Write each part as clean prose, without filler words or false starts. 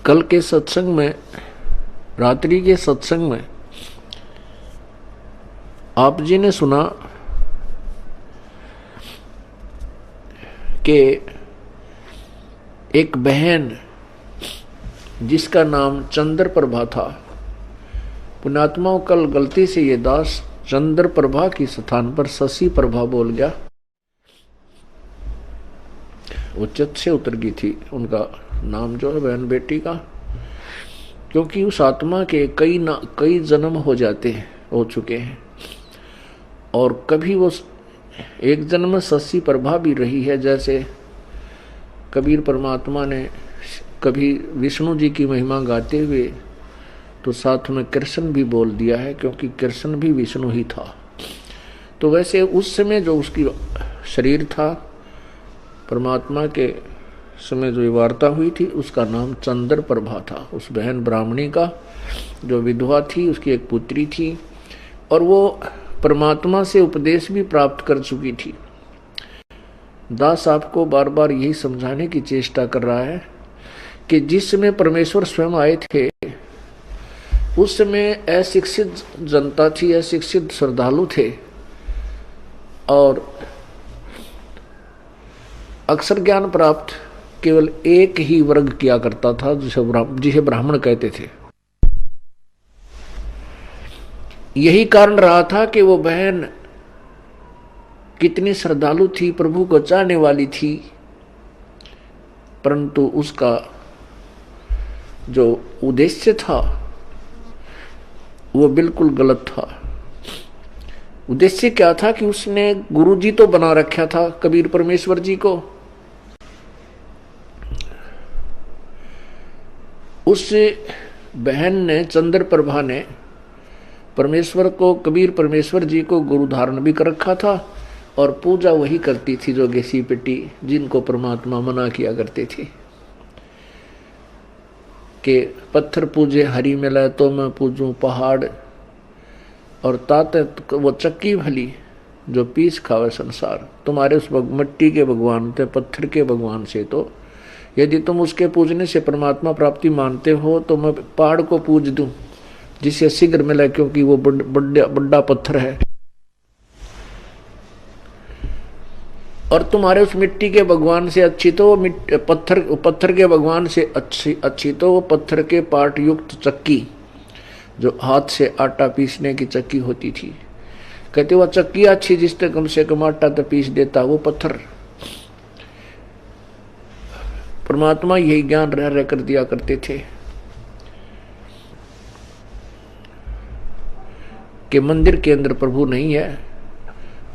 कल के सत्संग में, रात्रि के सत्संग में आप जी ने सुना कि एक बहन जिसका नाम चंद्र प्रभा था, पुण्यात्माओं कल गलती से ये दास चंद्र प्रभा की स्थान पर शशि प्रभा बोल गया, वो चित से उतर गई थी उनका नाम जो है बहन बेटी का, क्योंकि उस आत्मा के कई जन्म हो चुके हैं और कभी वो एक जन्म में शशि प्रभा भी रही है। जैसे कबीर परमात्मा ने कभी विष्णु जी की महिमा गाते हुए तो साथ में कृष्ण भी बोल दिया है, क्योंकि कृष्ण भी विष्णु ही था। तो वैसे उस समय जो उसकी शरीर था, परमात्मा के समय जो वार्ता हुई थी, उसका नाम चंद्र प्रभा था। उस बहन ब्राह्मणी का जो विधवा थी, उसकी एक पुत्री थी और वो परमात्मा से उपदेश भी प्राप्त कर चुकी थी। दास आपको बार बार यही समझाने की चेष्टा कर रहा है कि जिस समय परमेश्वर स्वयं आए थे, उस समय अशिक्षित जनता थी, अशिक्षित श्रद्धालु थे और अक्षर ज्ञान प्राप्त केवल एक ही वर्ग किया करता था, जिसे ब्राह्मण कहते थे। यही कारण रहा था कि वो बहन कितनी श्रद्धालु थी, प्रभु को चाहने वाली थी, परंतु उसका जो उद्देश्य था वो बिल्कुल गलत था। उद्देश्य क्या था कि उसने गुरुजी तो बना रखा था कबीर परमेश्वर जी को, उस बहन ने चंद्र प्रभा ने परमेश्वर को, कबीर परमेश्वर जी को गुरु धारण भी कर रखा था और पूजा वही करती थी जो घिसी पिटी, जिनको परमात्मा मना किया करते थे कि पत्थर पूजे हरि मिले तो मैं पूजूं पहाड़, और ताते वो चक्की भली जो पीस खावे संसार। तुम्हारे उस मिट्टी के भगवान थे, पत्थर के भगवान से तो यदि तुम उसके पूजने से परमात्मा प्राप्ति मानते हो तो मैं पहाड़ को पूज दूं जिसे शीघ्र मिले, क्योंकि वो बड़ा पत्थर है। और तुम्हारे उस मिट्टी के भगवान से अच्छी तो वो पत्थर के भगवान से अच्छी तो वो पत्थर के पार्ट युक्त चक्की, जो हाथ से आटा पीसने की चक्की होती थी। कहते वो चक्की अच्छी जिससे कम से कम आटा तो पीस देता वो पत्थर। परमात्मा यही ज्ञान रह कर दिया करते थे कि मंदिर के अंदर प्रभु नहीं है,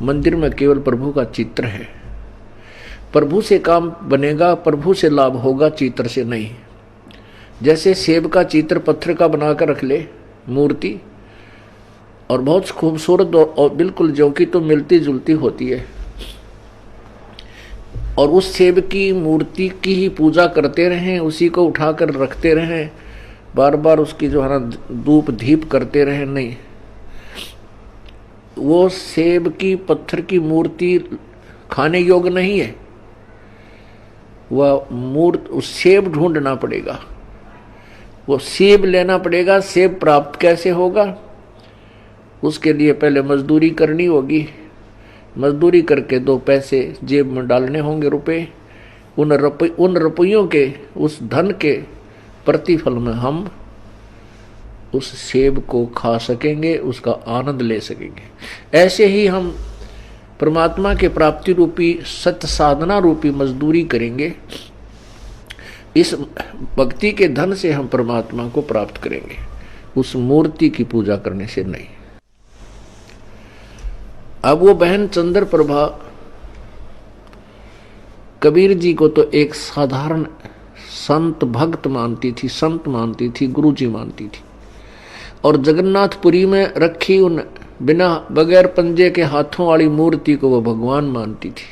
मंदिर में केवल प्रभु का चित्र है। प्रभु से काम बनेगा, प्रभु से लाभ होगा, चित्र से नहीं। जैसे सेब का चित्र पत्थर का बनाकर रख ले मूर्ति, और बहुत खूबसूरत और बिल्कुल जो कि तो मिलती जुलती होती है, और उस सेब की मूर्ति की ही पूजा करते रहें, उसी को उठाकर रखते रहें, बार बार उसकी जो है ना धूप दीप करते रहें, नहीं, वो सेब की पत्थर की मूर्ति खाने योग्य नहीं है। वह उस सेब ढूंढना पड़ेगा, वो सेब लेना पड़ेगा। सेब प्राप्त कैसे होगा? उसके लिए पहले मजदूरी करनी होगी, मजदूरी करके 2 पैसे जेब में डालने होंगे, रुपए। उन रुपयों के, उस धन के प्रतिफल में हम उस सेब को खा सकेंगे, उसका आनंद ले सकेंगे। ऐसे ही हम परमात्मा के प्राप्ति रूपी सत्य साधना रूपी मजदूरी करेंगे। इस भक्ति के धन से हम परमात्मा को प्राप्त करेंगे, उस मूर्ति की पूजा करने से नहीं। अब वो बहन चंद्र प्रभा कबीर जी को तो एक साधारण संत भक्त मानती थी, संत मानती थी, गुरु जी मानती थी, और जगन्नाथपुरी में रखी उन बिना बगैर पंजे के हाथों वाली मूर्ति को वो भगवान मानती थी।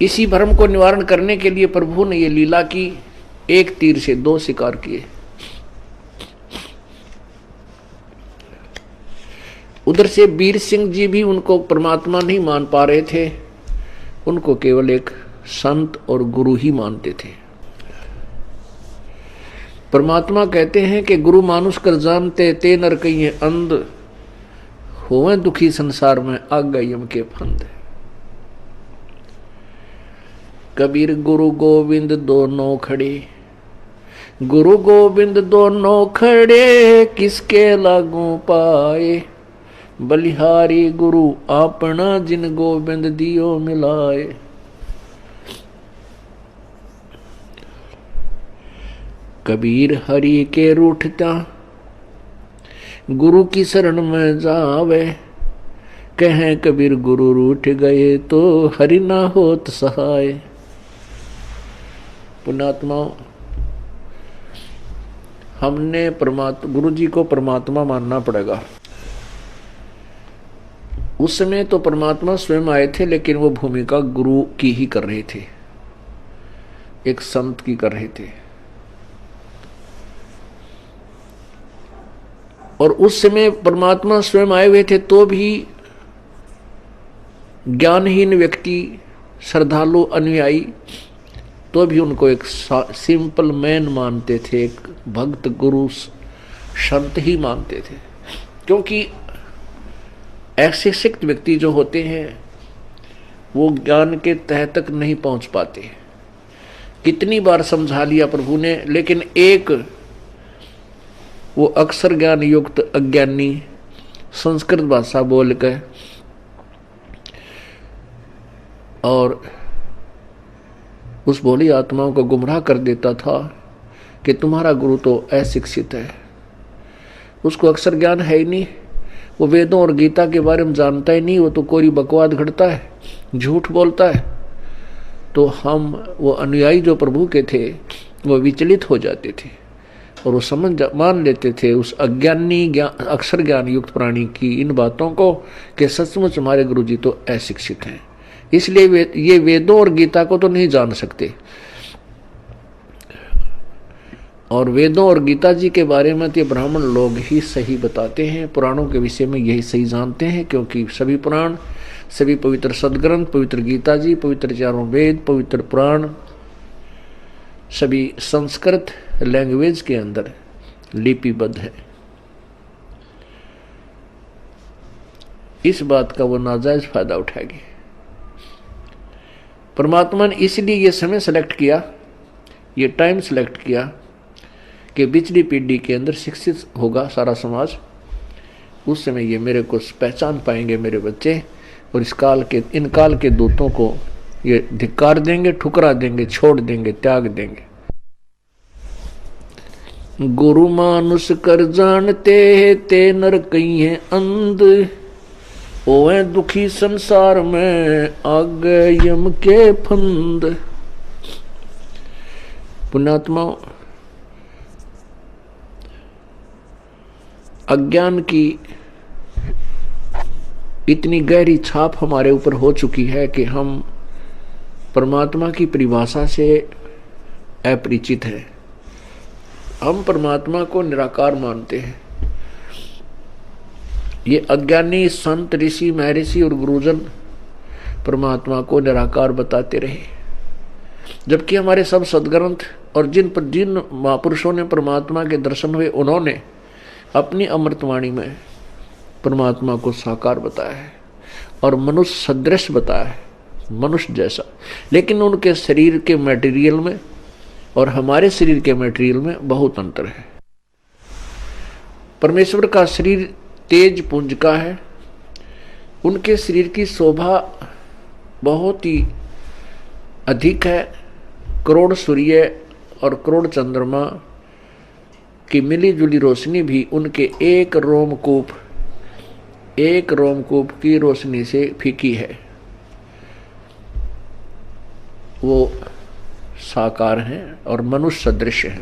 इसी भ्रम को निवारण करने के लिए प्रभु ने ये लीला की, एक तीर से 2 शिकार किए। उधर से वीर सिंह जी भी उनको परमात्मा नहीं मान पा रहे थे, उनको केवल एक संत और गुरु ही मानते थे। परमात्मा कहते हैं कि गुरु मानुष कर जानते ते नर कहिए अंध, होवे दुखी संसार में आ गए यम के फंद। कबीर गुरु गोविंद दोनों खड़े, गुरु गोविंद दोनों खड़े, किसके लागू पाए, बलिहारी गुरु अपना जिन गोविंद दियो मिलाए। कबीर हरि के रूठता, गुरु की शरण में जावे, कहें कबीर गुरु रूठ गए तो हरि ना होत सहाय। पुण्यात्मा, हमने गुरु जी को परमात्मा मानना पड़ेगा। उस समय तो परमात्मा स्वयं आए थे, लेकिन वो भूमिका गुरु की ही कर रहे थे, एक संत की कर रहे थे। और उस समय परमात्मा स्वयं आए हुए थे तो भी ज्ञानहीन व्यक्ति, श्रद्धालु, अनुयायी, तो भी उनको एक सिंपल मैन मानते थे, एक भक्त गुरु संत ही मानते थे। क्योंकि ऐसे शिक्षित व्यक्ति जो होते हैं वो ज्ञान के तह तक नहीं पहुंच पाते। कितनी बार समझा लिया प्रभु ने, लेकिन एक वो अक्षर ज्ञान युक्त अज्ञानी संस्कृत भाषा बोलकर और उस भोली आत्माओं को गुमराह कर देता था कि तुम्हारा गुरु तो अशिक्षित है, उसको अक्षर ज्ञान है ही नहीं, वो वेदों और गीता के बारे में जानता ही नहीं, वो तो कोई बकवाद घड़ता है, झूठ बोलता है। तो हम वो अनुयायी जो प्रभु के थे वो विचलित हो जाते थे और वो मान लेते थे उस अज्ञानी अक्षर ज्ञान युक्त प्राणी की इन बातों को कि सचमुच हमारे गुरु जी तो अशिक्षित हैं, इसलिए ये वेदों और गीता को तो नहीं जान सकते। और वेदों और गीता जी के बारे में तो ब्राह्मण लोग ही सही बताते हैं, पुराणों के विषय में यही सही जानते हैं, क्योंकि सभी पुराण, सभी पवित्र सदग्रंथ, पवित्र गीता जी, पवित्र चारों वेद, पवित्र पुराण सभी संस्कृत लैंग्वेज के अंदर लिपिबद्ध है। इस बात का वो नाजायज फायदा उठाएगी। परमात्मा ने इसलिए ये समय सेलेक्ट किया, ये टाइम सेलेक्ट किया कि पिछली पीढ़ी के अंदर शिक्षित होगा सारा समाज, उस समय ये मेरे को पहचान पाएंगे मेरे बच्चे, और इन काल के दूतों को ये धिक्कार देंगे, ठुकरा देंगे, छोड़ देंगे, त्याग देंगे। गुरु मानुष कर जानते ते नर कहिए अंध, ओए दुखी संसार में आगे यम के फंद। पुण्यात्मा, अज्ञान की इतनी गहरी छाप हमारे ऊपर हो चुकी है कि हम परमात्मा की परिभाषा से अपरिचित हैं। हम परमात्मा को निराकार मानते हैं। ये अज्ञानी संत, ऋषि, महर्षि और गुरुजन परमात्मा को निराकार बताते रहे, जबकि हमारे सब सदग्रंथ और जिन महापुरुषों ने परमात्मा के दर्शन हुए, उन्होंने अपनी अमृतवाणी में परमात्मा को साकार बताया है और मनुष्य सदृश बताया है, मनुष्य जैसा। लेकिन उनके शरीर के मटेरियल में और हमारे शरीर के मटेरियल में बहुत अंतर है। परमेश्वर का शरीर तेज पुंज का है, उनके शरीर की शोभा बहुत ही अधिक है। करोड़ सूर्य और करोड़ चंद्रमा की मिली जुली रोशनी भी उनके एक रोमकूप की रोशनी से फीकी है। वो साकार हैं और मनुष्य सदृश हैं।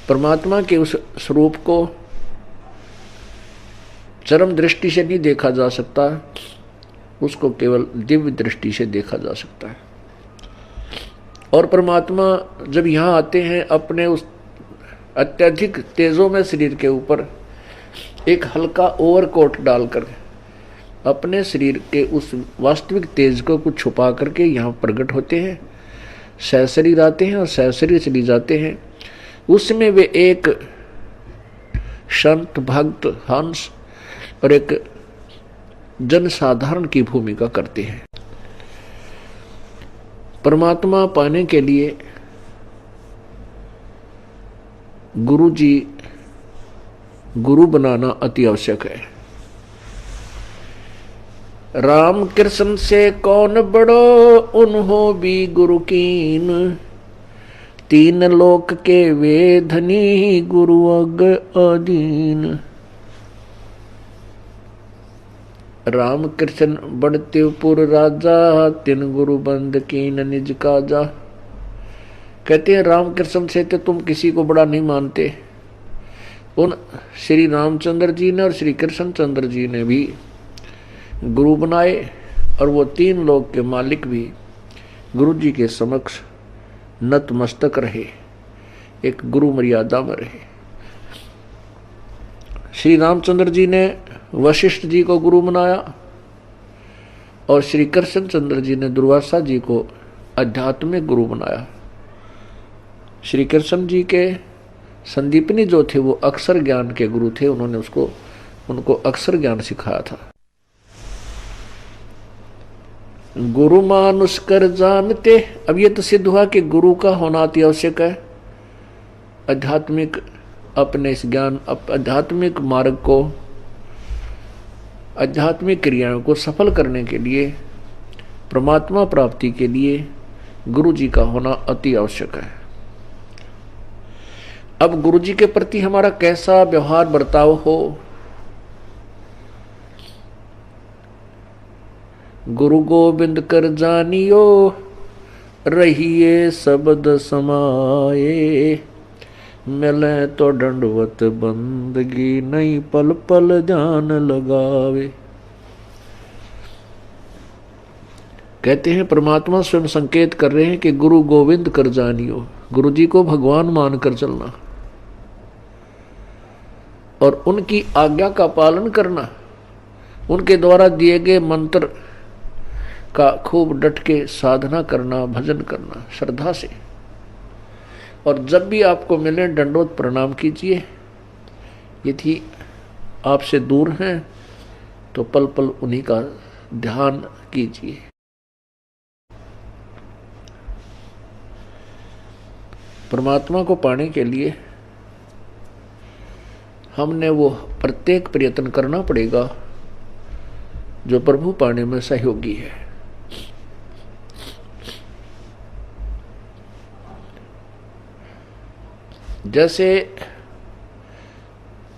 परमात्मा के उस स्वरूप को चरम दृष्टि से नहीं देखा जा सकता, उसको केवल दिव्य दृष्टि से देखा जा सकता है। और परमात्मा जब यहाँ आते हैं, अपने उस अत्यधिक तेजों में शरीर के ऊपर एक हल्का ओवरकोट डालकर अपने शरीर के उस वास्तविक तेज को कुछ छुपा करके यहाँ प्रकट होते हैं। सहशरीर आते हैं और सहशरीर चली जाते हैं। उसमें वे एक संत, भक्त, हंस और एक जनसाधारण की भूमिका करते हैं। परमात्मा पाने के लिए गुरु जी, गुरु बनाना अति आवश्यक है। राम कृष्ण से कौन बड़ो, उन्हों भी गुरु कीन, तीन लोक के वे धनी, गुरु अग अधीन। राम कृष्ण बढ़ते पुर राजा, तीन गुरु बंद कीन निज काजा। कहते हैं राम कृष्ण से तो तुम किसी को बड़ा नहीं मानते। उन श्री रामचंद्र जी ने और श्री कृष्ण चंद्र जी ने भी गुरु बनाए और वो तीन लोक के मालिक भी गुरु जी के समक्ष नतमस्तक रहे, एक गुरु मर्यादा में रहे। श्री रामचंद्र जी ने वशिष्ठ जी को गुरु बनाया और श्री कृष्ण चंद्र जी ने दुर्वासा जी को आध्यात्मिक गुरु बनाया। श्री कृष्ण जी के संदीपनी जो थे वो अक्षर ज्ञान के गुरु थे, उन्होंने उनको अक्षर ज्ञान सिखाया था। गुरु मानुष कर जानते, अब ये तो सिद्ध हुआ कि गुरु का होना अति आवश्यक है। आध्यात्मिक अपने इस ज्ञान, आध्यात्मिक मार्ग को, आध्यात्मिक क्रियाओं को सफल करने के लिए, परमात्मा प्राप्ति के लिए गुरु जी का होना अति आवश्यक है। अब गुरु जी के प्रति हमारा कैसा व्यवहार बर्ताव हो। गुरु गोविंद कर जानियो, रहिए शब्द समाये, मिले तो दंडवत बंदगी, नहीं पल पल ध्यान लगावे। कहते हैं परमात्मा स्वयं संकेत कर रहे हैं कि गुरु गोविंद कर जानियो, गुरु जी को भगवान मानकर चलना और उनकी आज्ञा का पालन करना, उनके द्वारा दिए गए मंत्र का खूब डट के साधना करना, भजन करना श्रद्धा से। और जब भी आपको मिले दंडोत प्रणाम कीजिए। यदि आपसे दूर हैं तो पल पल उन्हीं का ध्यान कीजिए। परमात्मा को पाने के लिए हमने वो प्रत्येक प्रयत्न करना पड़ेगा जो प्रभु पाने में सहयोगी है। जैसे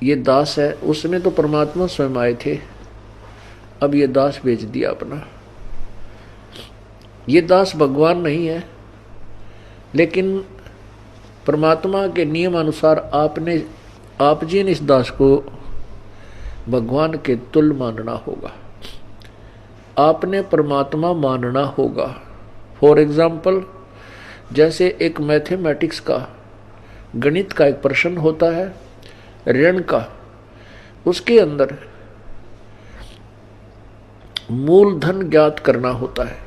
ये दास है, उसमें तो परमात्मा स्वयं आए थे, अब ये दास बेच दिया अपना। ये दास भगवान नहीं है, लेकिन परमात्मा के नियम अनुसार आप जी ने इस दास को भगवान के तुल्य मानना होगा। आपने परमात्मा मानना होगा। फॉर एग्जाम्पल, जैसे एक मैथमेटिक्स का, गणित का एक प्रश्न होता है ऋण का, उसके अंदर मूलधन ज्ञात करना होता है।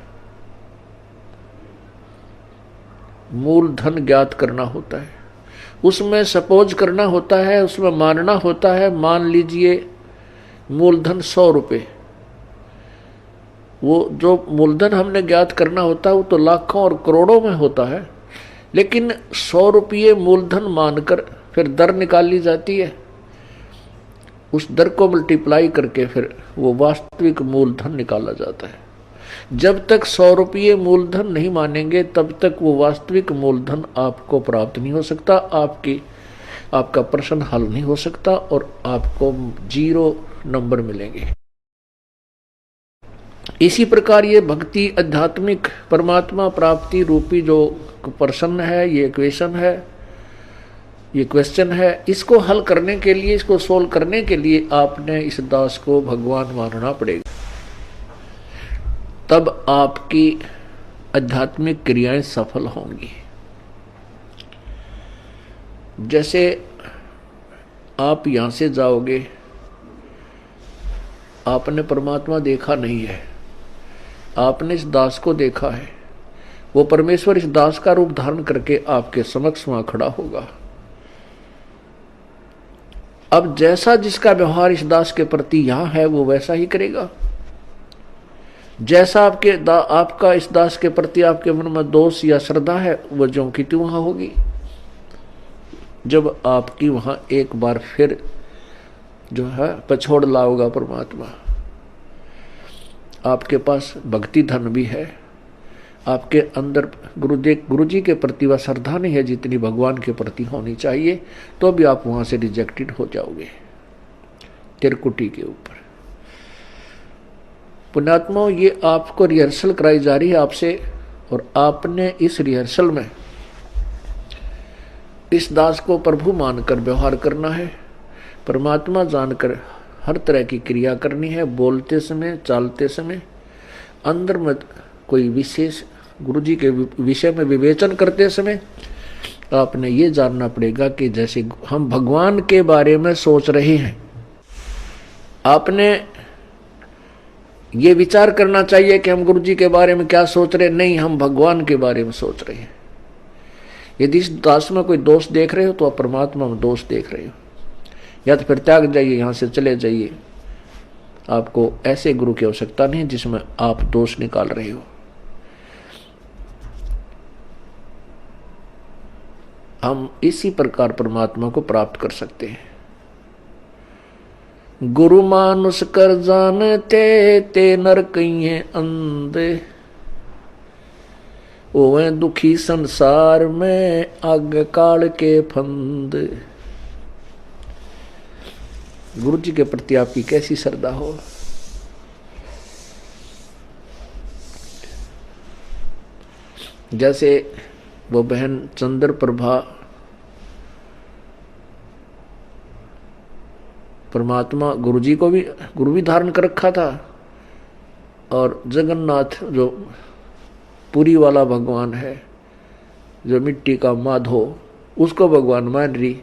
मूलधन ज्ञात करना होता है, उसमें सपोज करना होता है, उसमें मानना होता है, मान लीजिए मूलधन 100 रुपये। वो जो मूलधन हमने ज्ञात करना होता है वो तो लाखों और करोड़ों में होता है, लेकिन 100 रुपये मूलधन मानकर फिर दर निकाली जाती है। उस दर को मल्टीप्लाई करके फिर वो वास्तविक मूलधन निकाला जाता है। जब तक 100 रुपये मूलधन नहीं मानेंगे तब तक वो वास्तविक मूलधन आपको प्राप्त नहीं हो सकता, आपका प्रश्न हल नहीं हो सकता और आपको 0 नंबर मिलेंगे। इसी प्रकार ये भक्ति, आध्यात्मिक परमात्मा प्राप्ति रूपी जो प्रश्न है, ये इक्वेशन है, ये क्वेश्चन है, इसको हल करने के लिए, इसको सोल्व करने के लिए आपने इस दास को भगवान मानना पड़ेगा। तब आपकी आध्यात्मिक क्रियाएं सफल होंगी। जैसे आप यहां से जाओगे, आपने परमात्मा देखा नहीं है, आपने इस दास को देखा है, वो परमेश्वर इस दास का रूप धारण करके आपके समक्ष वहां खड़ा होगा। अब जैसा जिसका व्यवहार इस दास के प्रति यहां है वो वैसा ही करेगा। जैसा आपका इस दास के प्रति आपके मन में दोष या श्रद्धा है वो ज्यों की त्यों वहां होगी। जब आपकी वहां एक बार फिर जो है पछोड़ लाओगा परमात्मा, आपके पास भक्ति धन भी है, आपके अंदर गुरु जी के प्रति वह श्रद्धा नहीं है जितनी भगवान के प्रति होनी चाहिए, तो भी आप वहां से रिजेक्टेड हो जाओगे तिरकुटी के ऊपर। पुण्यात्माओं, ये आपको रिहर्सल कराई जा रही है आपसे, और आपने इस रिहर्सल में इस दास को प्रभु मानकर व्यवहार करना है, परमात्मा जानकर हर तरह की क्रिया करनी है। बोलते समय, चालते समय, अंदर में कोई विशेष गुरु जी के विषय में विवेचन करते समय आपने ये जानना पड़ेगा कि जैसे हम भगवान के बारे में सोच रहे हैं, आपने ये विचार करना चाहिए कि हम गुरु जी के बारे में क्या सोच रहे हैं। नहीं, हम भगवान के बारे में सोच रहे हैं। यदि इस दास में कोई दोष देख रहे हो तो आप परमात्मा में दोष देख रहे हो, या तो फिर त्याग जाइए, यहां से चले जाइए। आपको ऐसे गुरु की आवश्यकता नहीं जिसमें आप दोष निकाल रहे हो। हम इसी प्रकार परमात्मा को प्राप्त कर सकते हैं। गुरु मानुष कर जानते ते नर कहिए अंधे, ओवे दुखी संसार में आग काल के फंद। गुरु जी के प्रति आपकी कैसी श्रद्धा हो। जैसे वो बहन चंद्र प्रभा परमात्मा गुरु जी को भी गुरु भी धारण कर रखा था, और जगन्नाथ जो पुरी वाला भगवान है, जो मिट्टी का माधो, उसको भगवान मान रही,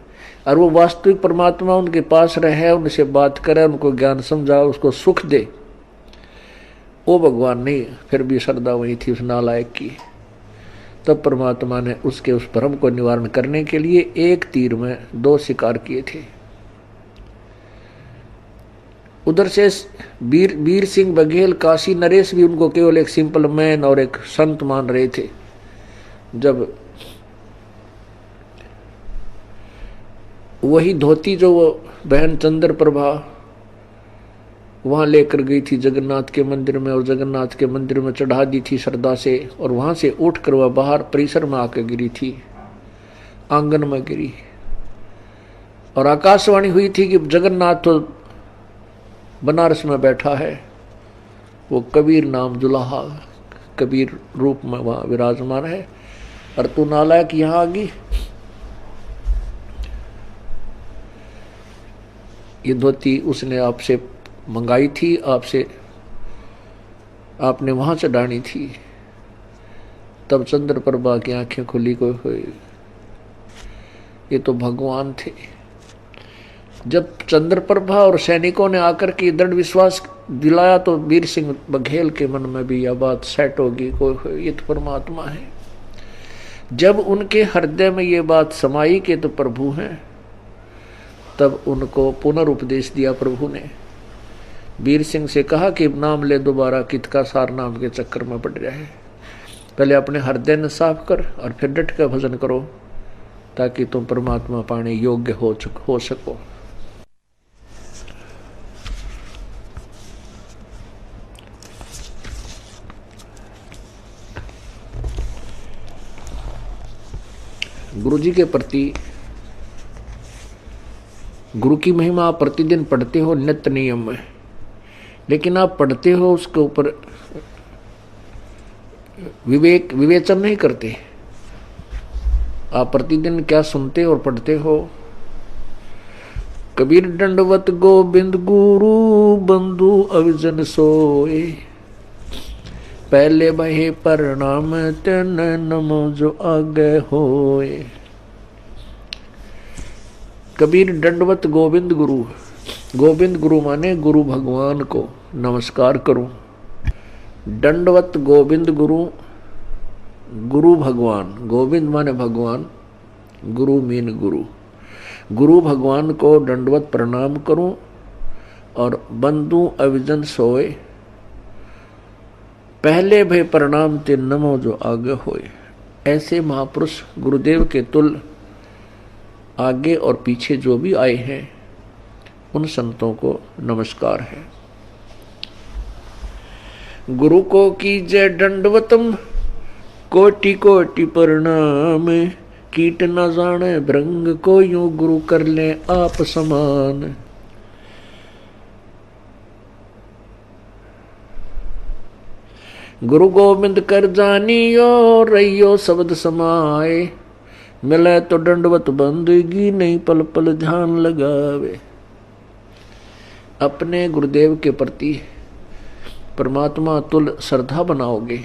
और वो वास्तविक परमात्मा उनके पास रहे, उनसे बात करे, उनको ज्ञान समझा, उसको सुख दे, वो भगवान नहीं। फिर भी श्रद्धा वही थी उस नालायक की। तब परमात्मा ने उसके उस भ्रम को निवारण करने के लिए एक तीर में दो शिकार किए थे। उधर से वीर सिंह बघेल, काशी नरेश भी उनको केवल एक सिंपल मैन और एक संत मान रहे थे। जब वही धोती जो वो बहन चंद्र प्रभा वहां लेकर गई थी जगन्नाथ के मंदिर में, और जगन्नाथ के मंदिर में चढ़ा दी थी श्रद्धा से, और वहां से उठकर वह बाहर परिसर में आकर गिरी थी, आंगन में गिरी, और आकाशवाणी हुई थी कि जगन्नाथ तो बनारस में बैठा है, वो कबीर नाम जुलाहा कबीर रूप में वहां विराजमान है, और तू नालायक यहां आ गई। ये धोती उसने आपसे मंगाई थी, आपसे आपने वहां से डानी थी। तब चंद्र प्रभा की आंखें खुली को हुई, ये तो भगवान थे। जब चंद्र प्रभा और सैनिकों ने आकर के दृढ़ विश्वास दिलाया तो वीर सिंह बघेल के मन में भी यह बात सेट होगी, कोई ये तो परमात्मा है। जब उनके हृदय में ये बात समाई कि तो प्रभु हैं, तब उनको पुनरुपदेश दिया प्रभु ने। वीर सिंह से कहा कि नाम ले दोबारा, कित का सार नाम के चक्कर में पड़ रहा है। पहले अपने हृदय ने साफ कर और फिर डट कर भजन करो, ताकि तुम परमात्मा पाने योग्य हो सको। गुरु जी के प्रति गुरु की महिमा आप प्रतिदिन पढ़ते हो नित्य नियम में, लेकिन आप पढ़ते हो उसके ऊपर विवेचन नहीं करते। आप प्रतिदिन क्या सुनते और पढ़ते हो। कबीर दंडवत गोविंद गुरु बंधु अविजन सोए, पहले बहे प्रणाम तेन नमो जो आगे होए। कबीर दंडवत गोविंद गुरु, गोविंद गुरु माने गुरु भगवान को नमस्कार करूं। दंडवत गोविंद गुरु गुरु भगवान, गोविंद माने भगवान, गुरु मीन गुरु, गुरु भगवान को दंडवत प्रणाम करूं और बंदू अविजन सोए, पहले भय प्रणाम ते नमो जो आगे होए। ऐसे महापुरुष गुरुदेव के तुल आगे और पीछे जो भी आए हैं उन संतों को नमस्कार है। गुरु को कीजय दंडवतम, कोटि कोटि प्रणाम, कीट न जाने भृंग को यूं गुरु कर ले आप समान। गुरु गोविंद कर जानियो, रहियो शब्द समाए, मिले तो दंडवत बंदगी, नहीं पल पल ध्यान लगावे। अपने गुरुदेव के प्रति परमात्मा तुल श्रद्धा बनाओगे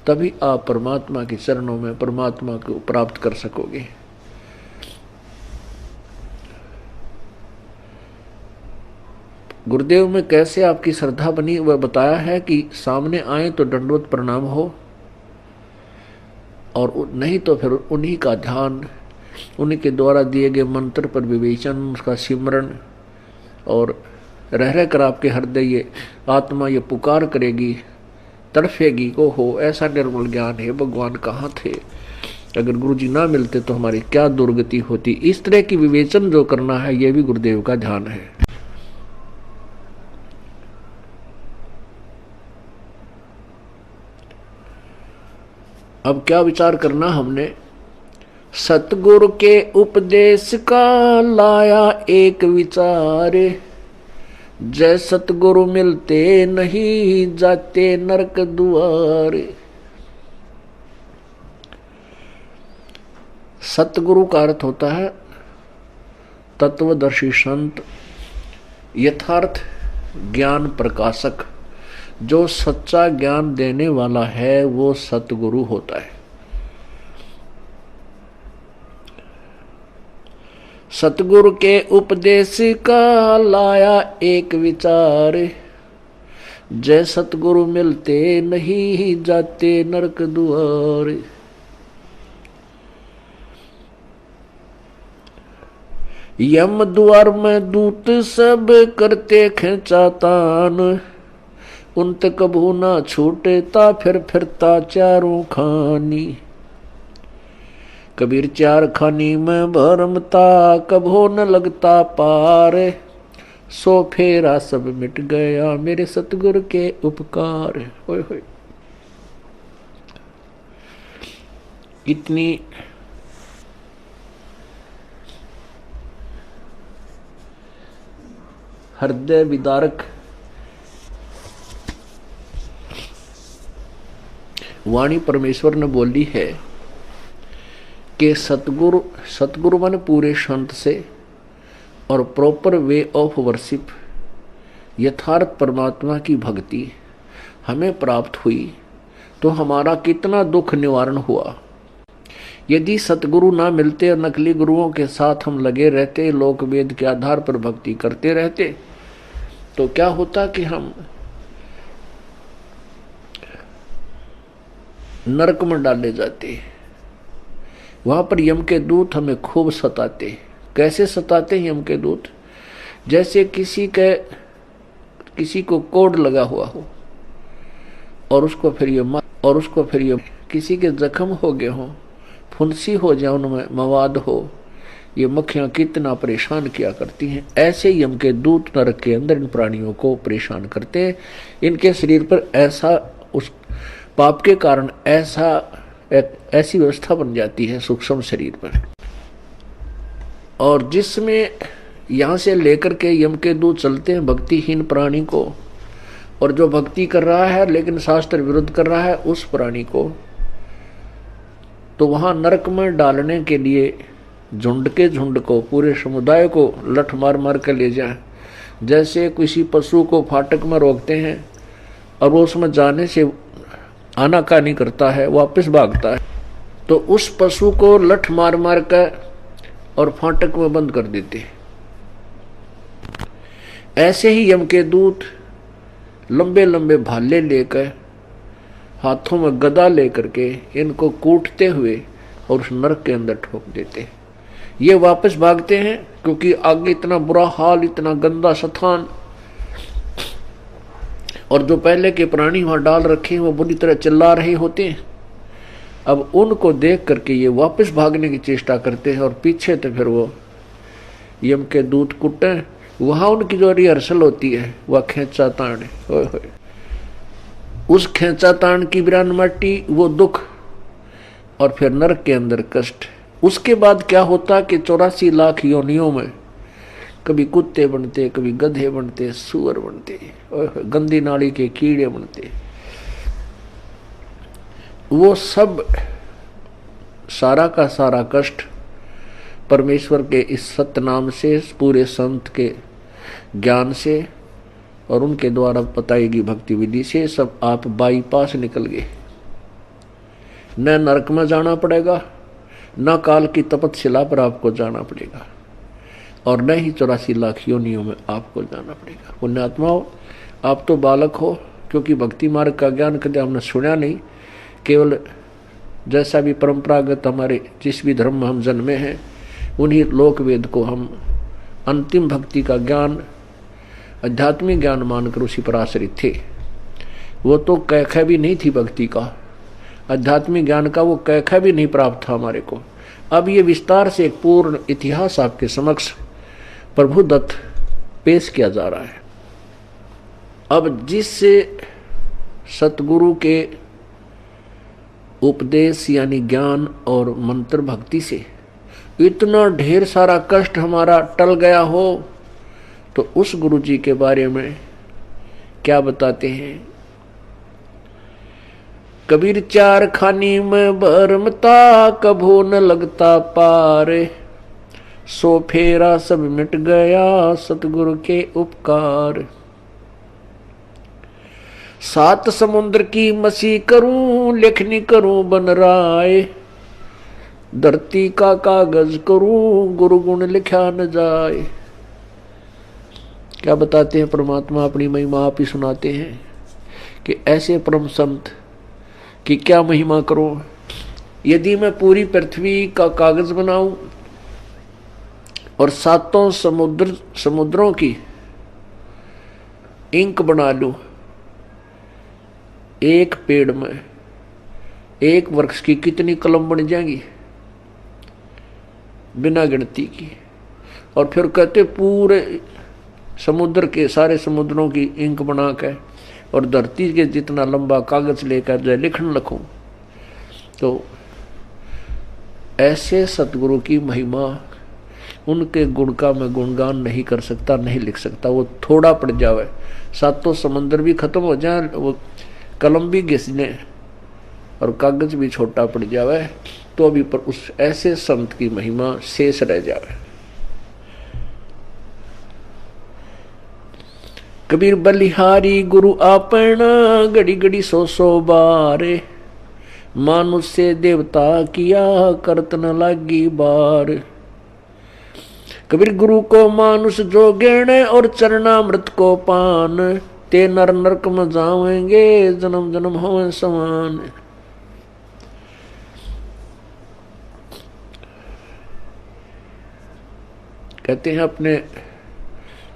तभी आप परमात्मा के चरणों में परमात्मा को प्राप्त कर सकोगे। गुरुदेव में कैसे आपकी श्रद्धा बनी वह बताया है कि सामने आए तो दंडवत प्रणाम हो, और नहीं तो फिर उन्हीं का ध्यान, उन्हीं के द्वारा दिए गए मंत्र पर विवेचन, उसका सिमरण, और रह रह कर आपके हृदय ये आत्मा ये पुकार करेगी, तड़फेगी को हो ऐसा निर्मल ज्ञान है भगवान कहाँ थे, अगर गुरु जी ना मिलते तो हमारी क्या दुर्गति होती। इस तरह की विवेचन जो करना है यह भी गुरुदेव का ध्यान है। अब क्या विचार करना हमने, सतगुरु के उपदेश का लाया एक विचार, जय सतगुरु मिलते नहीं जाते नरक द्वार। सतगुरु का अर्थ होता है तत्वदर्शी संत, यथार्थ ज्ञान प्रकाशक। जो सच्चा ज्ञान देने वाला है वो सतगुरु होता है। सतगुरु के उपदेश का लाया एक विचार, जय सतगुरु मिलते नहीं जाते नरक द्वार। यम द्वार में दूत सब करते खेचातान, उनत कभू ना छूटता फिर फिरता चारों खानी। कबीर चार खानी में भरमता कभो न लगता पार, सो फेरा सब मिट गया मेरे सतगुरु के उपकार। होय होय, इतनी हृदय विदारक वाणी परमेश्वर ने बोली है कि सतगुरु माने पूरे संत से और प्रॉपर वे ऑफ वर्शिप, यथार्थ परमात्मा की भक्ति हमें प्राप्त हुई तो हमारा कितना दुख निवारण हुआ। यदि सतगुरु ना मिलते और नकली गुरुओं के साथ हम लगे रहते, लोक वेद के आधार पर भक्ति करते रहते, तो क्या होता कि हम नरक में डाले जाते। वहां पर यम के दूत हमें खूब सताते। कैसे सताते हैं यम के दूत? जैसे किसी को कोड लगा हुआ हो और उसको फिर ये किसी के जख्म हो गए हो, फुंसी हो जाए, उनमें मवाद हो, ये मक्खियां कितना परेशान किया करती हैं। ऐसे यम के दूत नरक के अंदर इन प्राणियों को परेशान करते हैं। इनके शरीर पर ऐसा उस पाप के कारण ऐसी व्यवस्था बन जाती है सूक्ष्म शरीर पर, और जिसमें यहां से लेकर के यम के दूत चलते हैं भक्तिहीन प्राणी को, और जो भक्ति कर रहा है लेकिन शास्त्र विरुद्ध कर रहा है उस प्राणी को, तो वहां नरक में डालने के लिए झुंड के झुंड को, पूरे समुदाय को लठ मार मार कर ले जाए। जैसे किसी पशु को फाटक में रोकते हैं और वो उसमें जाने से आनाकानी करता है, वापस भागता है, तो उस पशु को लठ मार मार कर और फाटक में बंद कर देते। ऐसे ही यम के दूत लंबे लंबे भाले लेकर हाथों में गदा लेकर के इनको कूटते हुए और उस नरक के अंदर ठोक देते हैं। ये वापस भागते हैं क्योंकि आगे इतना बुरा हाल, इतना गंदा स्थान, और जो पहले के प्राणी वहां डाल रखे हैं वो बुरी तरह चिल्ला रहे होते हैं। अब उनको देख करके ये वापस भागने की चेष्टा करते हैं और पीछे तो फिर वो यम के दूत कुटे। वहां उनकी जो रिहर्सल होती है वह खेचा ताण है। उस खेचा ताण की बिरान माटी, वो दुख, और फिर नरक के अंदर कष्ट। उसके बाद क्या होता कि 84 लाख योनियों में कभी कुत्ते बनते, कभी गधे बनते, सुअर बनते, गंदी नाली के कीड़े बनते। वो सब सारा का सारा कष्ट परमेश्वर के इस सतनाम से, पूरे संत के ज्ञान से और उनके द्वारा बताई गई भक्ति विधि से सब आप बाईपास निकल गए। न नरक में जाना पड़ेगा, न काल की तपतशिला पर आपको जाना पड़ेगा, और न ही 84 लाख योनियों में आपको जाना पड़ेगा। पुण्यात्माओं, आप तो बालक हो, क्योंकि भक्ति मार्ग का ज्ञान कभी हमने सुना नहीं। केवल जैसा भी परंपरागत हमारे जिस भी धर्म में हम जन्मे हैं उन्हीं लोक वेद को हम अंतिम भक्ति का ज्ञान, आध्यात्मिक ज्ञान मानकर उसी पर आश्रित थे। वो तो कैखा भी नहीं थी भक्ति का, आध्यात्मिक ज्ञान का वो कैखा भी नहीं प्राप्त था हमारे को। अब ये विस्तार से एक पूर्ण इतिहास आपके समक्ष प्रभु दत्त पेश किया जा रहा है। अब जिससे सतगुरु के उपदेश यानी ज्ञान और मंत्र भक्ति से इतना ढेर सारा कष्ट हमारा टल गया हो, तो उस गुरु जी के बारे में क्या बताते हैं। कबीर चार खानी में भरमता, कभो न लगता पार, सो फेरा सब मिट गया सतगुरु के उपकार। 7 समुद्र की मसी करूं, लेखनी करूं बन राय, धरती का कागज करूं, गुरु गुण लिखा न जाए। क्या बताते हैं परमात्मा, अपनी महिमा आप ही सुनाते हैं कि ऐसे परम संत कि क्या महिमा करो। यदि मैं पूरी पृथ्वी का कागज बनाऊं और 7 समुद्रों की इंक बना लूं, एक पेड़ में एक वृक्ष की कितनी कलम बन जाएंगी, बिना गिनती की। और फिर कहते पूरे समुद्र के सारे समुद्रों की इंक बना के और धरती के जितना लंबा कागज लेकर जो लिखने लगूं, तो ऐसे सतगुरु की महिमा, उनके गुण का मैं गुणगान नहीं कर सकता, नहीं लिख सकता। वो थोड़ा पड़ जावे, 7 समुद्र भी खत्म हो जाए, वो कलम भी घिसने और कागज भी छोटा पड़ जावे, तो अभी पर उस ऐसे संत की महिमा शेष रह जावे। कबीर बलिहारी गुरु आपना, घड़ी घड़ी 100 बार, मानुष से देवता किया करत न लागी बार। कबीर गुरु को मानुष जो गेणे, और चरणामृत को पान, ते नर नरक में जावेंगे जन्म जन्म होवे समान। कहते हैं अपने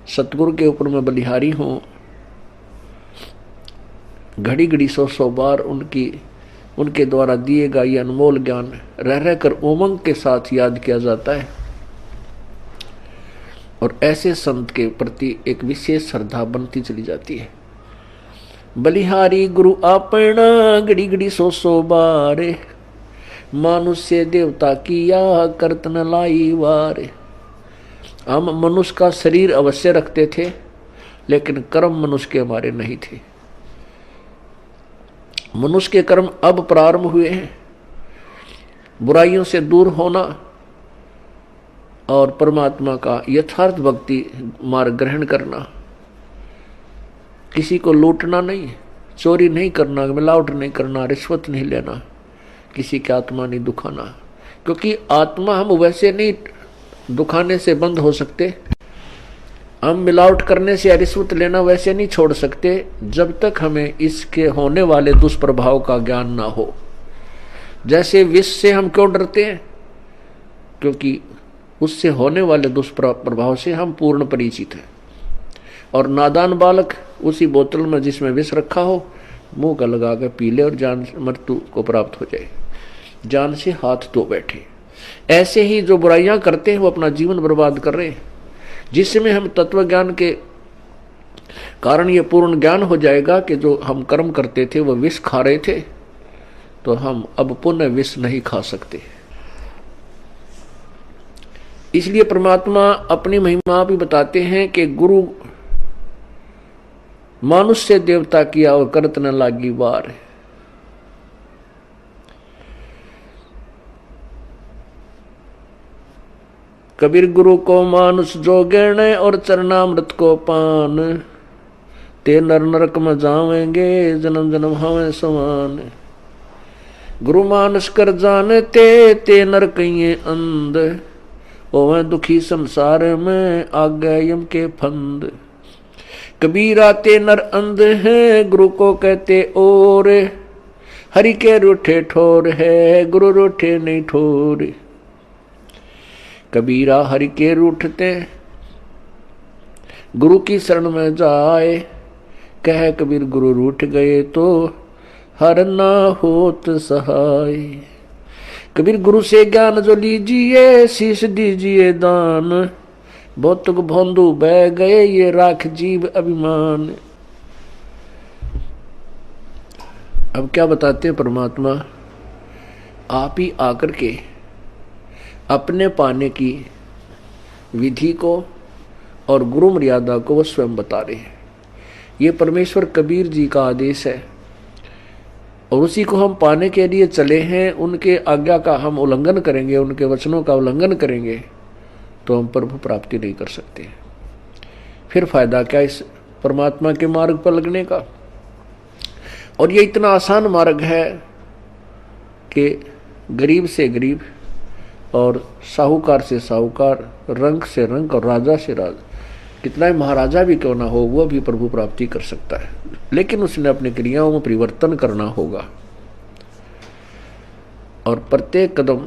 सतगुरु के ऊपर मैं बलिहारी हूं, घड़ी घड़ी 100 बार उनके द्वारा दिए गए ये अनमोल ज्ञान रह रहकर उमंग के साथ याद किया जाता है, और ऐसे संत के प्रति एक विशेष श्रद्धा बनती चली जाती है। बलिहारी गुरु आपना, घड़ी घड़ी 100 बार, मानुष से देवता किया करत न लाई वार। हम मनुष्य का शरीर अवश्य रखते थे, लेकिन कर्म मनुष्य के हमारे नहीं थे। मनुष्य के कर्म अब प्रारंभ हुए हैं, बुराइयों से दूर होना और परमात्मा का यथार्थ भक्ति मार्ग ग्रहण करना। किसी को लूटना नहीं, चोरी नहीं करना, मिलावट नहीं करना, रिश्वत नहीं लेना, किसी की आत्मा नहीं दुखाना, क्योंकि आत्मा हम वैसे नहीं दुखाने से बंद हो सकते। हम मिलावट करने से या रिश्वत लेना वैसे नहीं छोड़ सकते जब तक हमें इसके होने वाले दुष्प्रभाव का ज्ञान ना हो। जैसे विष से हम क्यों डरते हैं? क्योंकि उससे होने वाले दुष्प्रभाव से हम पूर्ण परिचित हैं। और नादान बालक उसी बोतल में जिसमें विष रखा हो मुंह का लगा कर पी ले और जान मृत्यु को प्राप्त हो जाए, जान से हाथ धो बैठे। ऐसे ही जो बुराइयां करते हैं वो अपना जीवन बर्बाद कर रहे हैं। जिसमें हम तत्व ज्ञान के कारण ये पूर्ण ज्ञान हो जाएगा कि जो हम कर्म करते थे वो विष खा रहे थे, तो हम अब पुनः विष नहीं खा सकते। इसलिए परमात्मा अपनी महिमा भी बताते हैं कि गुरु मानुष से देवता किया और करत न लागी बार। कबीर गुरु को मानुष जो गिरण और चरणामृत को पान, ते नर नरक में जावेंगे जन्म जन्म हमें समान। गुरु मानुष कर जानते ते नर कहिए अंध, ओवे दुखी संसार में आगे यम के फंद। कबीरा ते नर अंध है गुरु को कहते और, हरि के रूठे ठोर है गुरु रूठे नहीं ठोर। कबीरा हरि के रूठते गुरु की शरण में जाए, कह कबीर गुरु रूठ गए तो हर ना होत सहाय। कबीर गुरु से ज्ञान जो लीजिए शीश दीजिए दान, भौतुक भोंदू बह गए ये राख जीव अभिमान। अब क्या बताते हैं परमात्मा? आप ही आकर के अपने पाने की विधि को और गुरु मर्यादा को वो स्वयं बता रहे हैं। ये परमेश्वर कबीर जी का आदेश है और उसी को हम पाने के लिए चले हैं। उनके आज्ञा का हम उल्लंघन करेंगे, उनके वचनों का उल्लंघन करेंगे तो हम प्रभु प्राप्ति नहीं कर सकते। फिर फायदा क्या इस परमात्मा के मार्ग पर लगने का? और ये इतना आसान मार्ग है कि गरीब से गरीब और साहूकार से साहूकार, रंक से रंक और राजा से राजा, कितना ही महाराजा भी क्यों ना हो वो भी प्रभु प्राप्ति कर सकता है। लेकिन उसने अपनी क्रियाओं में परिवर्तन करना होगा और प्रत्येक कदम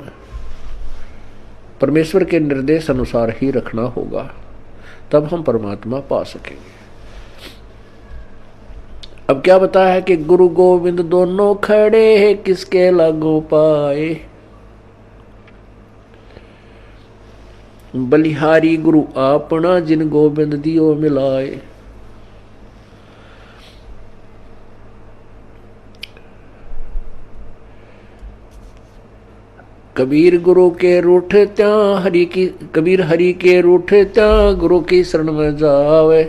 परमेश्वर के निर्देश अनुसार ही रखना होगा, तब हम परमात्मा पा सकेंगे। अब क्या बताया है कि गुरु गोविंद दोनों खड़े हैं किसके लागू पाए। बलिहारी गुरु आपना जिन गोविंद दियो मिलाए। कबीर गुरु के रूठ त्या हरि की, कबीर हरि के रूठ त्या गुरु की शरण में जावे,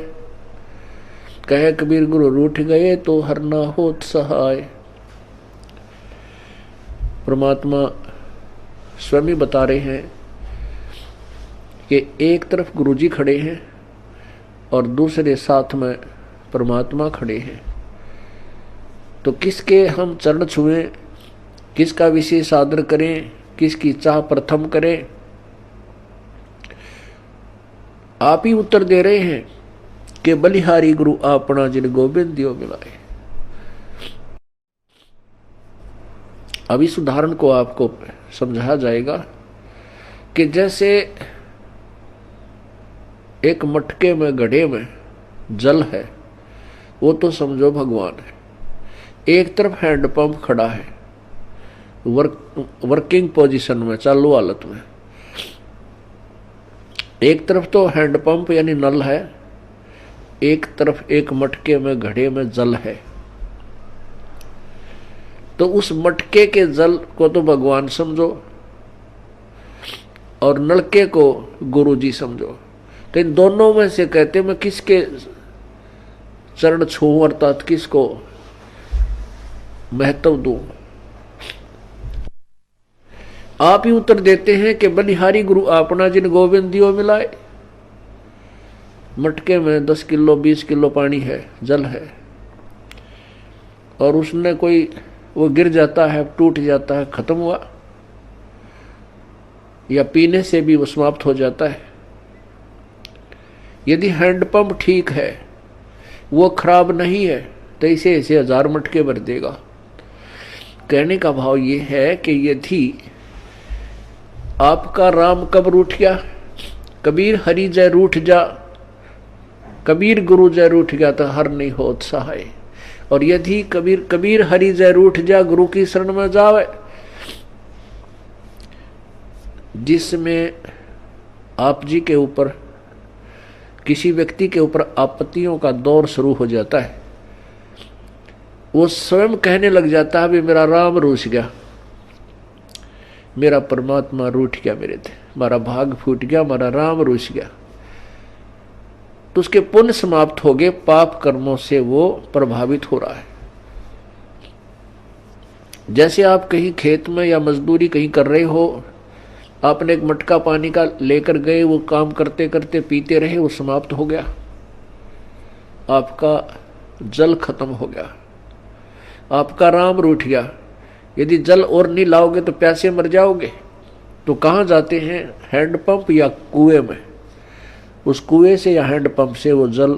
कहे कबीर गुरु रूठ गए तो हर ना होत सहाय। परमात्मा स्वयं ही बता रहे हैं कि एक तरफ गुरु जी खड़े हैं और दूसरे साथ में परमात्मा खड़े हैं, तो किसके हम चरण छुएं, किसका विशेष आदर करें, किसकी चाह प्रथम करें? आप ही उत्तर दे रहे हैं कि बलिहारी गुरु आपना जिन गोविंद दियो मिलाए। अब इस उदाहरण को आपको समझाया जाएगा कि जैसे एक मटके में गड्ढे में जल है, वो तो समझो भगवान है। एक तरफ हैंडपंप खड़ा है वर्किंग पोजीशन में, चालू हालत में। एक तरफ तो हैंडपंप यानी नल है, एक तरफ एक मटके में घड़े में जल है। तो उस मटके के जल को तो भगवान समझो और नलके को गुरु जी समझो। तो इन दोनों में से कहते मैं किसके चरण छूं अर्थात किसको महत्व दूं? आप ही उत्तर देते हैं कि बलिहारी गुरु आपना जिन गोविंद दियो मिलाए। मटके में 10 किलो 20 किलो पानी है, जल है, और उसने कोई वो गिर जाता है, टूट जाता है, खत्म हुआ, या पीने से भी वो समाप्त हो जाता है। यदि हैंडपंप ठीक है, वो खराब नहीं है, तो इसे ऐसे 1000 मटके भर देगा। कहने का भाव ये है कि यदि आपका राम कब रूठ गया, कबीर हरि जय रूठ जा, कबीर गुरु जय रूठ गया तो हर नहीं होत सहाय। और यदि कबीर हरि जय रूठ जा, गुरु की शरण में जावे, जिसमें आप जी के ऊपर, किसी व्यक्ति के ऊपर आपत्तियों का दौर शुरू हो जाता है, वो स्वयं कहने लग जाता है, भी मेरा राम रूठ गया, मेरा परमात्मा रूठ गया, मेरे थे हमारा भाग फूट गया, हमारा राम रूठ गया, तो उसके पुण्य समाप्त हो गए, पाप कर्मों से वो प्रभावित हो रहा है। जैसे आप कहीं खेत में या मजदूरी कहीं कर रहे हो, आपने एक मटका पानी का लेकर गए, वो काम करते करते पीते रहे, वो समाप्त हो गया, आपका जल खत्म हो गया, आपका राम रूठ गया। यदि जल और नहीं लाओगे तो प्यासे मर जाओगे। तो कहाँ जाते हैं? हैंडपंप या कुएं में। उस कुएं से या हैंडपंप से वो जल,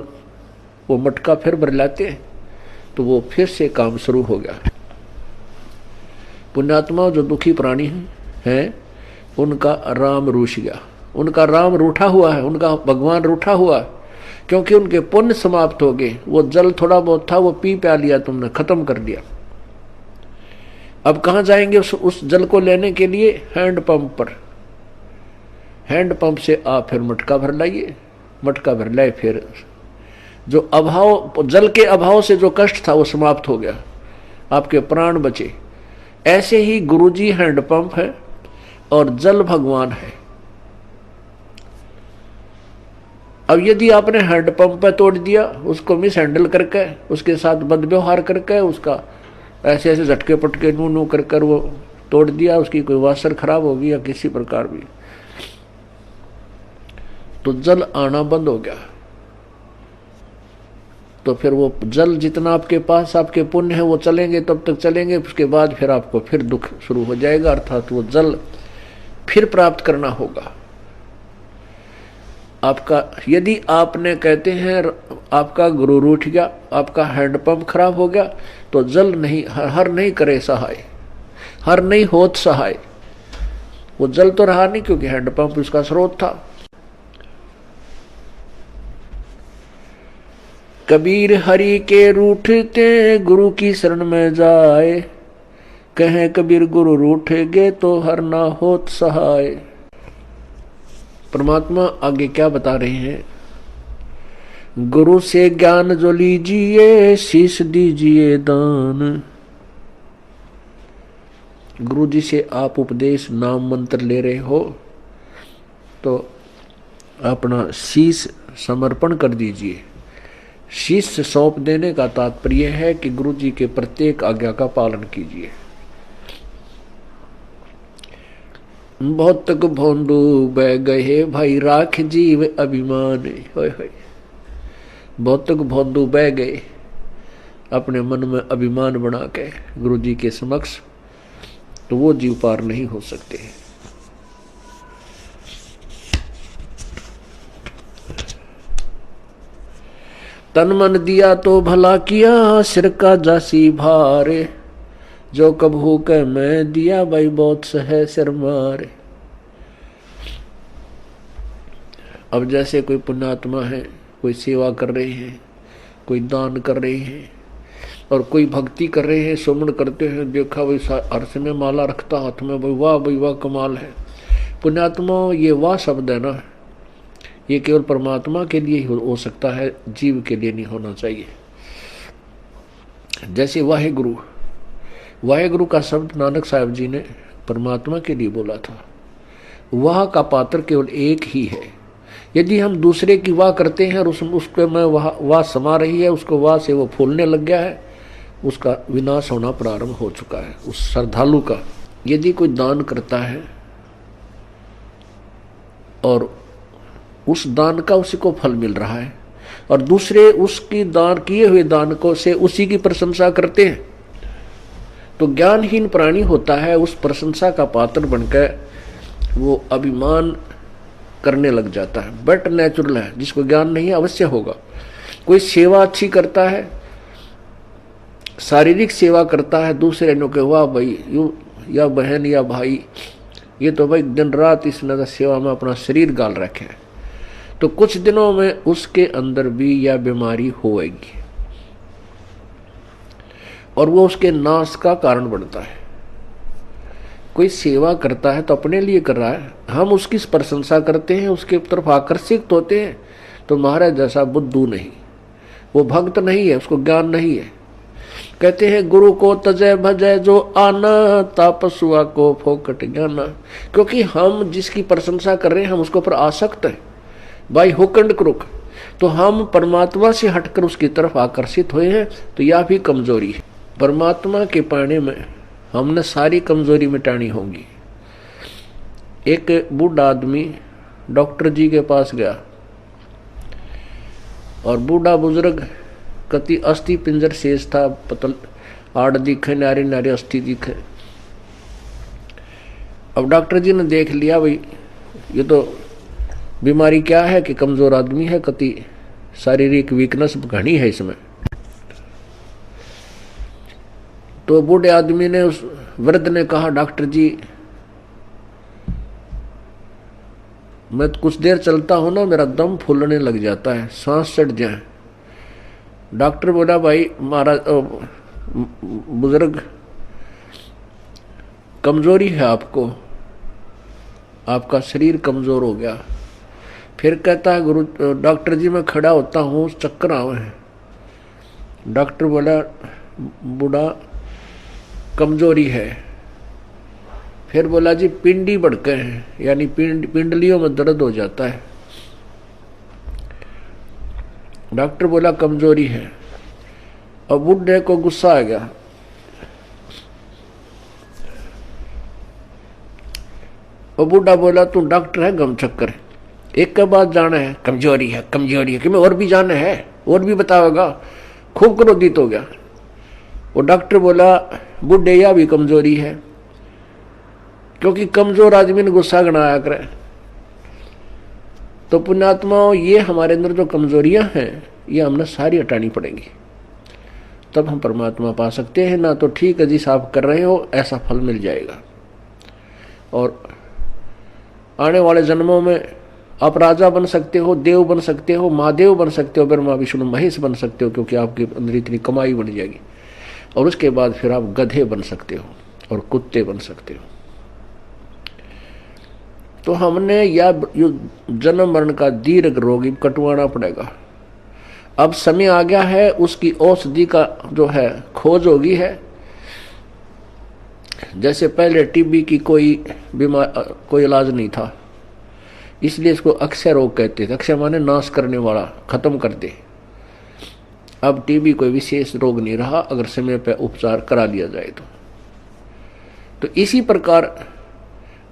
वो मटका फिर भर लाते हैं, तो वो फिर से काम शुरू हो गया। पुण्यात्मा जो दुखी प्राणी हैं, उनका राम रूठ गया, उनका राम रूठा हुआ है, उनका भगवान रूठा हुआ है, क्योंकि उनके पुण्य समाप्त हो गए। वो जल थोड़ा बहुत था, वो पी प्या लिया तुमने, खत्म कर दिया। अब कहाँ जाएंगे उस जल को लेने के लिए? हैंडपंप पर। हैंडपंप से आप फिर मटका भर लाइए, मटका भर लाए, फिर जो अभाव, जल के अभाव से जो कष्ट था वो समाप्त हो गया, आपके प्राण बचे। ऐसे ही गुरुजी हैंडपंप है और जल भगवान है। अब यदि आपने हैंडपंप पे तोड़ दिया, उसको मिस हैंडल करके, उसके साथ बदव्यवहार करके, उसका ऐसे ऐसे झटके पटके नू नू कर कर वो तोड़ दिया, उसकी कोई वासर खराब होगी या किसी प्रकार भी, तो जल आना बंद हो गया। तो फिर वो जल जितना आपके पास आपके पुण्य है वो चलेंगे, तब तक चलेंगे, उसके बाद फिर आपको फिर दुख शुरू हो जाएगा, अर्थात वो जल फिर प्राप्त करना होगा आपका। यदि आपने कहते हैं आपका गुरु रूठ गया, आपका हैंडपंप खराब हो गया, तो जल नहीं, हर नहीं करे सहाय, हर नहीं होत सहाय। वो जल तो रहा नहीं, क्योंकि हैंडपंप उसका स्रोत था। कबीर हरि के रूठते गुरु की शरण में जाए, कहें कबीर गुरु रूठेगे तो हर ना होत सहाय। परमात्मा आगे क्या बता रहे हैं? गुरु से ज्ञान जो लीजिए, शीश दीजिए दान। गुरु जी से आप उपदेश, नाम मंत्र ले रहे हो, तो अपना शीश समर्पण कर दीजिए। शीश सौंप देने का तात्पर्य है कि गुरु जी के प्रत्येक आज्ञा का पालन कीजिए। भौतक भोंदू बह गए भाई, राख जीव अभिमान। होय होय, भौतक भोंदू बह गए अपने मन में अभिमान बना के गुरु जी के समक्ष, तो वो जीव पार नहीं हो सकते। तन मन दिया तो भला किया, सिर का जासी भारे, जो कबहू के मैं दिया भाई बहुत सहे सिर मारे। अब जैसे कोई पुण्यात्मा है, कोई सेवा कर रहे हैं, कोई दान कर रहे हैं, और कोई भक्ति कर रहे हैं, सुमन करते हैं, देखा भाई अर्थ में माला रखता हाथ में, भाई वाह भाई वाह कमाल है। पुण्यात्मा, ये वाह शब्द है ना, ये केवल परमात्मा के लिए ही हो सकता है, जीव के लिए नहीं होना चाहिए। जैसे वाहेगुरु, वाहेगुरु का शब्द नानक साहब जी ने परमात्मा के लिए बोला था। वाह का पात्र केवल एक ही है। यदि हम दूसरे की वाह करते हैं और उसको में वाह समा रही है, उसको वाह से वो फूलने लग गया है, उसका विनाश होना प्रारंभ हो चुका है उस श्रद्धालु का। यदि कोई दान करता है और उस दान का उसी को फल मिल रहा है, और दूसरे उसकी दान किए हुए दान को से उसी की प्रशंसा करते हैं, तो ज्ञानहीन प्राणी होता है, उस प्रशंसा का पात्र बनकर वो अभिमान करने लग जाता है, बट नेचुरल है। जिसको ज्ञान नहीं है अवश्य होगा। कोई सेवा अच्छी करता है, शारीरिक सेवा करता है दूसरे ने, के वाह भाई यू या बहन या भाई, ये तो भाई दिन रात इसने सेवा में अपना शरीर गाल रखे है, तो कुछ दिनों में उसके अंदर भी यह बीमारी होएगी और वो उसके नाश का कारण बनता है। कोई सेवा करता है तो अपने लिए कर रहा है, हम उसकी प्रशंसा करते हैं, उसके तरफ आकर्षित होते हैं, तो महाराज जैसा बुद्धू नहीं, वो भक्त नहीं है, उसको ज्ञान नहीं है। कहते हैं गुरु को तजय भजय जो आना, तापसुआ को फोकट ज्ञाना। क्योंकि हम जिसकी प्रशंसा कर रहे हैं हम उसके ऊपर आसक्त हैं, बाई हुक एंड क्रुक, तो हम परमात्मा से हटकर उसकी तरफ आकर्षित हुए हैं, तो यह भी कमजोरी है। परमात्मा के पाने में हमने सारी कमजोरी मिटानी होगी। एक बूढ़ा आदमी डॉक्टर जी के पास गया और बूढ़ा बुजुर्ग कति अस्थि पिंजर शेष था, पतल आड़ दिखे, नारी नारी अस्थि दिखे। अब डॉक्टर जी ने देख लिया भाई ये तो बीमारी क्या है कि कमजोर आदमी है, कति शारीरिक वीकनेस घनी है इसमें। तो बूढ़े आदमी ने, उस वृद्ध ने कहा डॉक्टर जी मैं कुछ देर चलता हूं ना मेरा दम फूलने लग जाता है, सांस चढ़ जाए। डॉक्टर बोला भाई महाराज बुजुर्ग कमजोरी है आपको, आपका शरीर कमजोर हो गया। फिर कहता है गुरु डॉक्टर जी मैं खड़ा होता हूँ चक्कर आवे हैं। डॉक्टर बोला बूढ़ा कमजोरी है। फिर बोला जी पिंडी बढ़के हैं, यानी पिंडलियों में दर्द हो जाता है। डॉक्टर बोला कमजोरी है। अब बूढ़े को गुस्सा आ गया, और बूढ़ा बोला तू डॉक्टर है गम चक्कर, एक के बाद जाना है कमजोरी है कमजोरी है, कि मैं और भी जाना है और भी बताओगा। खूब क्रोधित हो गया। वो डॉक्टर बोला बूढ़े या भी कमजोरी है, क्योंकि कमजोर आदमी ने गुस्सा गणाया करे। तो पुण्यात्माओं ये हमारे अंदर जो कमजोरियां हैं ये हमने सारी हटानी पड़ेंगी, तब हम परमात्मा पा सकते हैं। ना तो ठीक है जिस आप कर रहे हो ऐसा फल मिल जाएगा, और आने वाले जन्मों में आप राजा बन सकते हो, देव बन सकते हो, महादेव बन सकते हो, ब्रह्मा विष्णु महेश बन सकते हो, क्योंकि आपके अंदर इतनी कमाई बन जाएगी। और उसके बाद फिर आप गधे बन सकते हो और कुत्ते बन सकते हो। तो हमने या जन्म मरण का दीर्घ रोगी कटवाना पड़ेगा। अब समय आ गया है, उसकी औषधि का जो है खोज होगी है। जैसे पहले टीबी की कोई इलाज नहीं था, इसलिए इसको अक्षय रोग कहते थे। अक्षय माने नाश करने वाला, खत्म कर दे। अब टीबी कोई विशेष रोग नहीं रहा अगर समय पर उपचार करा लिया जाए तो इसी प्रकार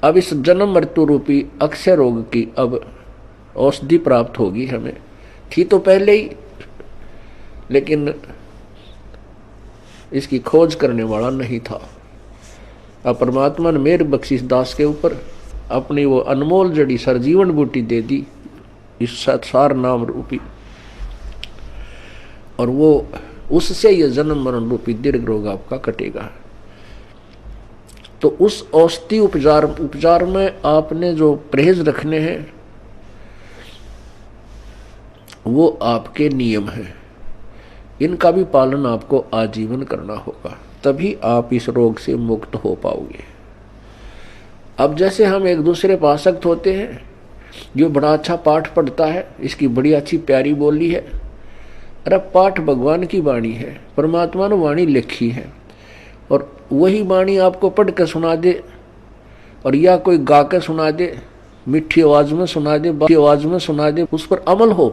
अब इस जन्म मृत्यु रूपी अक्षय रोग की अब औषधि प्राप्त होगी हमें। थी तो पहले ही, लेकिन इसकी खोज करने वाला नहीं था। अब परमात्मा ने मेरे बख्शिश दास के ऊपर अपनी वो अनमोल जड़ी सरजीवन बूटी दे दी, इस सार नाम रूपी, और वो उससे ये जन्म मरण रूपी दीर्घ रोग आपका कटेगा। तो उस औषधि उपचार में आपने जो परहेज रखने हैं वो आपके नियम हैं, इनका भी पालन आपको आजीवन करना होगा, तभी आप इस रोग से मुक्त हो पाओगे। अब जैसे हम एक दूसरे पर आसक्त होते हैं, जो बड़ा अच्छा पाठ पढ़ता है, इसकी बड़ी अच्छी प्यारी बोली है, अरे पाठ भगवान की वाणी है, परमात्मा ने वाणी लिखी है, और वही वाणी आपको पढ़ के सुना दे, और या कोई गा के सुना दे, मीठी आवाज में सुना दे, बाकी आवाज में सुना दे, उस पर अमल हो।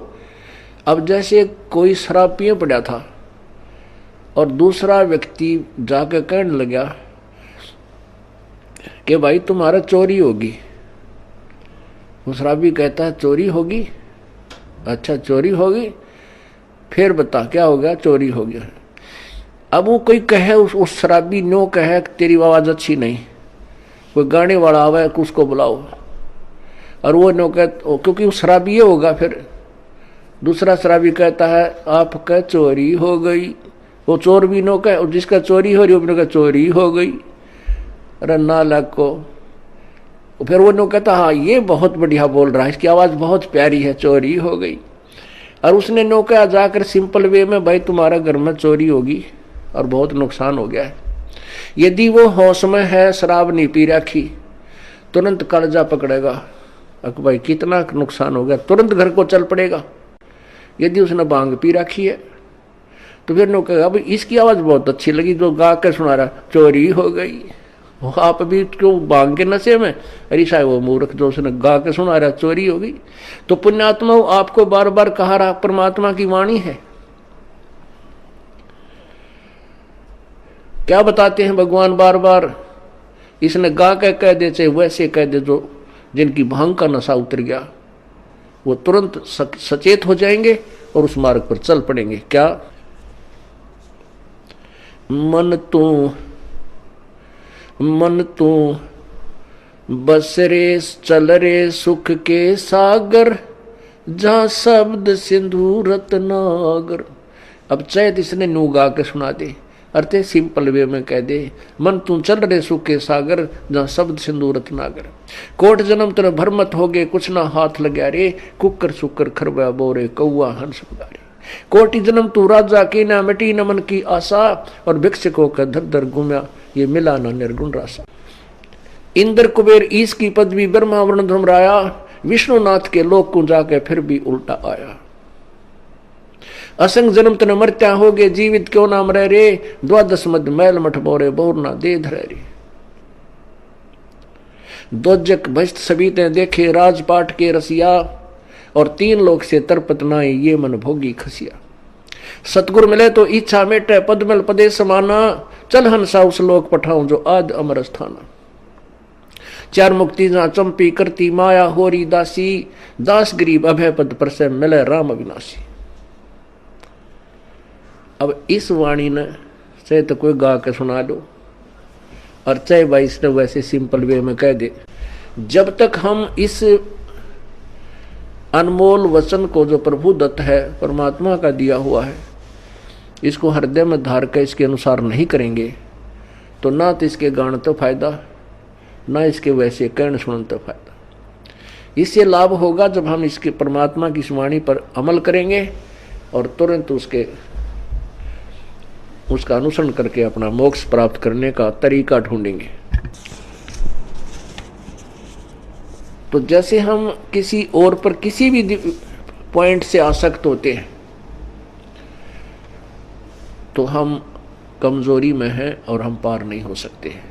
अब जैसे कोई शराब पिए पड़ा था और दूसरा व्यक्ति जाके कहने लगा कि भाई तुम्हारा चोरी होगी। वो शराबी कहता है चोरी होगी? अच्छा चोरी होगी, फिर बता क्या हो गया? चोरी हो गया। अब वो कोई कहे, उस शराबी नो कहे तेरी आवाज अच्छी नहीं, कोई गाने वाला आवे उसको बुलाओ, और वो नौका क्योंकि वो शराबी होगा, फिर दूसरा शराबी कहता है आपका चोरी हो गई। वो चोर भी नौका, और जिसका चोरी हो रही वो नौका चोरी हो गई। अरे नालायक को। फिर वो नौका कहता हाँ ये बहुत बढ़िया बोल रहा है, इसकी आवाज बहुत प्यारी है, चोरी हो गई। और उसने नौका जाकर सिंपल वे में, भाई तुम्हारा घर में चोरी होगी और बहुत नुकसान हो गया है। यदि वो होश में है, शराब नहीं पी रखी, तुरंत कलेजा पकड़ेगा, अक भाई कितना नुकसान हो गया, तुरंत घर को चल पड़ेगा। यदि उसने भांग पी रखी है तो फिर नो कहेगा भाई इसकी आवाज बहुत अच्छी लगी, जो गा के सुना रहा चोरी हो गई। आप भी क्यों भांग के नशे में, अरे साहब वो मूर्ख जो उसने गा के सुना रहा चोरी हो गई। तो पुण्यात्मा आपको बार बार कहा रहा परमात्मा की वाणी है। क्या बताते हैं भगवान बार बार, इसने गा के कह दे चाहे वैसे कह दे, जो जिनकी भांग का नशा उतर गया वो तुरंत सचेत हो जाएंगे और उस मार्ग पर चल पड़ेंगे। क्या मन तू बस रे चल रे सुख के सागर, जहां शब्द सिंधु रत्नागर। अब चैत इसने नू गा के सुना दे, अर्थे सिंपल वे में कह दे, मन तू चल रे सुख के सागर, जहां शब्द सिंधु रत्नागर। कोट जन्म तेरे भरमत हो गए, कुछ ना हाथ लग्या रे, कुकर सुकर खरबा बोरे कौआ हंस उगारे। कोटि जन्म तू राजा की ना मिटी न मन की आशा, और भिक्षकों का धर धर घूमया, ये मिला ना निर्गुण रासा। इंद्र कुबेर ईश की पदवी ब्रह्मा वर्ण धर्मराया, विष्णुनाथ के लोक को जाके फिर भी उल्टा आया। असंग जन्म तन मरत्या हो गए, जीवित क्यों नाम रह रे, द्वादश मद मैल मठ बोरे बोर ना दे धरे रे। दोजक भस्त सभी ते देखे, राजपाट के रसिया, और तीन लोक से तरपत नाई, ये मन भोगी खसिया। सतगुरु मिले तो इच्छा मेटे, पदमल पदे समाना, चल हंसा उस लोक पठाऊं जो आद अमर स्थाना। चार मुक्ति जहां चंपी करती माया होरी दासी, दास गरीब अभय पद पर से मिले राम अविनाशी। अब इस वाणी ने चाहे तो कोई गा के सुना दो, और चाहे भाई इसने वैसे सिंपल वे में कह दे, जब तक हम इस अनमोल वचन को जो प्रभु दत्त है, परमात्मा का दिया हुआ है, इसको हृदय में धार कर इसके अनुसार नहीं करेंगे, तो ना तो इसके गान तो फायदा, ना इसके वैसे कहने सुनने तो फायदा। इससे लाभ होगा जब हम इसके परमात्मा की वाणी पर अमल करेंगे और तुरंत उसका अनुसरण करके अपना मोक्ष प्राप्त करने का तरीका ढूंढेंगे। तो जैसे हम किसी और पर किसी भी पॉइंट से आसक्त होते हैं तो हम कमजोरी में हैं और हम पार नहीं हो सकते हैं।